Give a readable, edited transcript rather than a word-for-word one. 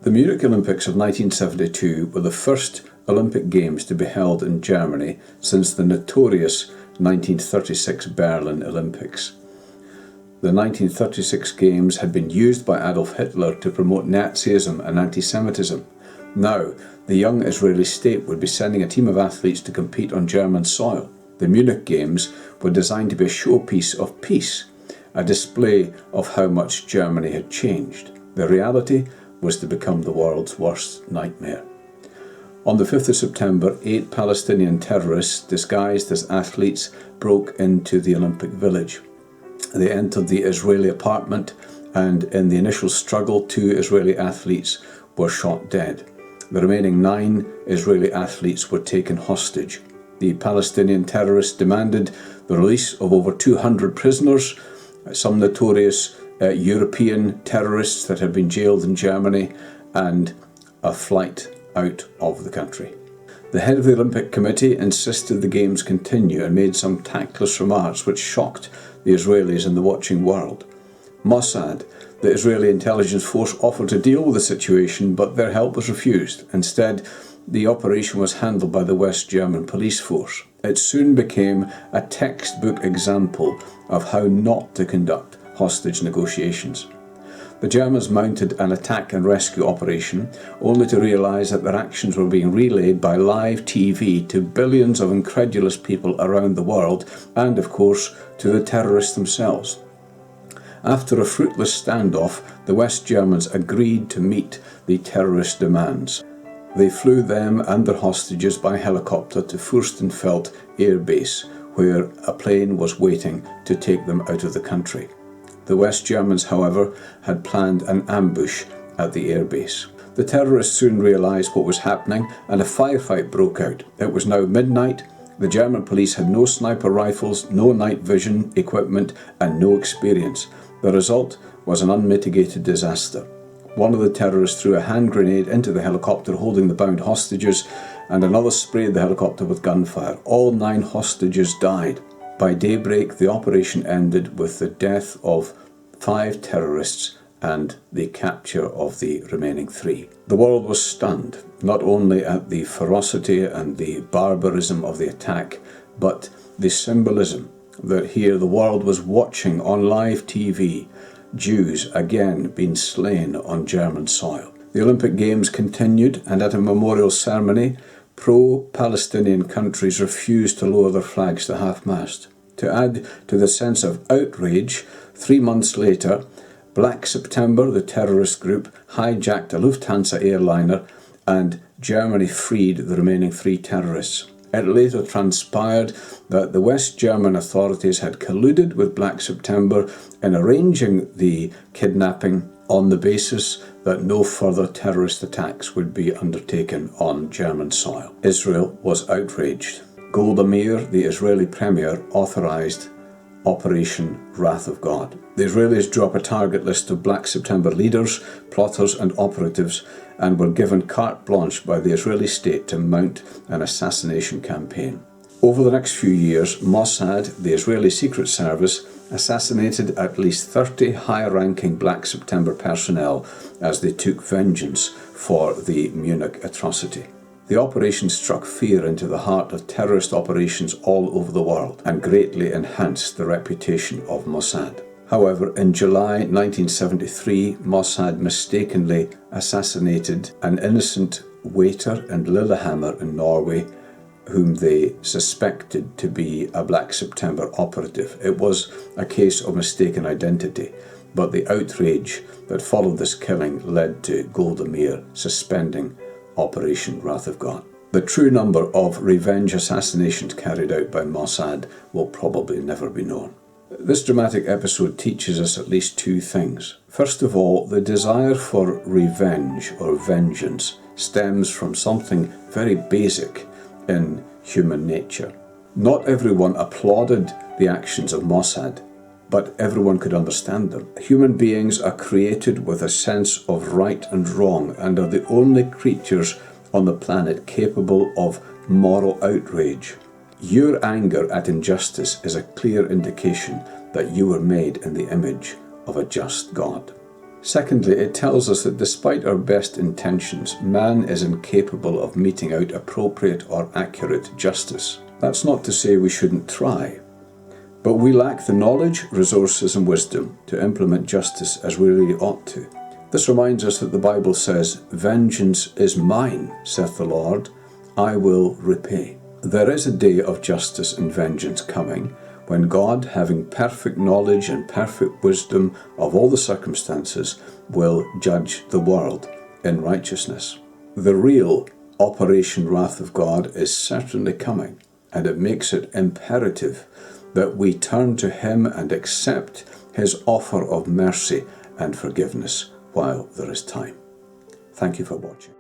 The Munich Olympics of 1972 were the first Olympic Games to be held in Germany since the notorious 1936 Berlin Olympics. The 1936 Games had been used by Adolf Hitler to promote Nazism and anti-Semitism. Now, the young Israeli state would be sending a team of athletes to compete on German soil. The Munich Games were designed to be a showpiece of peace, a display of how much Germany had changed. The reality was to become the world's worst nightmare. On the 5th of September, 8 Palestinian terrorists disguised as athletes broke into the Olympic Village. They entered the Israeli apartment, and in the initial struggle, 2 Israeli athletes were shot dead. The remaining 9 Israeli athletes were taken hostage. The Palestinian terrorists demanded the release of over 200 prisoners, some notorious European terrorists that had been jailed in Germany, and a flight out of the country. The head of the Olympic Committee insisted the Games continue and made some tactless remarks which shocked the Israelis and the watching world. Mossad, the Israeli intelligence force, offered to deal with the situation, but their help was refused. Instead, the operation was handled by the West German police force. It soon became a textbook example of how not to conduct hostage negotiations. The Germans mounted an attack and rescue operation, only to realise that their actions were being relayed by live TV to billions of incredulous people around the world, and of course to the terrorists themselves. After a fruitless standoff, the West Germans agreed to meet the terrorist demands. They flew them and their hostages by helicopter to Fürstenfeld Air Base, where a plane was waiting to take them out of the country. The West Germans, however, had planned an ambush at the airbase. The terrorists soon realised what was happening, and a firefight broke out. It was now midnight. The German police had no sniper rifles, no night vision equipment, and no experience. The result was an unmitigated disaster. One of the terrorists threw a hand grenade into the helicopter holding the bound hostages, and another sprayed the helicopter with gunfire. All 9 hostages died. By daybreak, the operation ended with the death of 5 terrorists and the capture of the remaining 3. The world was stunned, not only at the ferocity and the barbarism of the attack, but the symbolism that here the world was watching on live TV Jews again being slain on German soil. The Olympic Games continued, and at a memorial ceremony, pro-Palestinian countries refused to lower their flags to half-mast. To add to the sense of outrage, 3 months later, Black September, the terrorist group, hijacked a Lufthansa airliner, and Germany freed the remaining 3 terrorists. It later transpired that the West German authorities had colluded with Black September in arranging the kidnapping on the basis that no further terrorist attacks would be undertaken on German soil. Israel was outraged. Golda Meir, the Israeli premier, authorised Operation Wrath of God. The Israelis drew up a target list of Black September leaders, plotters and operatives, and were given carte blanche by the Israeli state to mount an assassination campaign. Over the next few years, Mossad, the Israeli Secret Service, assassinated at least 30 high-ranking Black September personnel as they took vengeance for the Munich atrocity. The operation struck fear into the heart of terrorist operations all over the world and greatly enhanced the reputation of Mossad. However, in July 1973, Mossad mistakenly assassinated an innocent waiter in Lillehammer in Norway, whom they suspected to be a Black September operative. It was a case of mistaken identity, but the outrage that followed this killing led to Golda Meir suspending Operation Wrath of God. The true number of revenge assassinations carried out by Mossad will probably never be known. This dramatic episode teaches us at least 2 things. First of all, the desire for revenge or vengeance stems from something very basic in human nature. Not everyone applauded the actions of Mossad, but everyone could understand them. Human beings are created with a sense of right and wrong and are the only creatures on the planet capable of moral outrage. Your anger at injustice is a clear indication that you were made in the image of a just God. Secondly, it tells us that despite our best intentions, man is incapable of meting out appropriate or accurate justice. That's not to say we shouldn't try, but we lack the knowledge, resources and wisdom to implement justice as we really ought to. This reminds us that the Bible says, "Vengeance is mine, saith the Lord, I will repay." There is a day of justice and vengeance coming, when God, having perfect knowledge and perfect wisdom of all the circumstances, will judge the world in righteousness. The real Operation Wrath of God is certainly coming, and it makes it imperative that we turn to Him and accept His offer of mercy and forgiveness while there is time. Thank you for watching.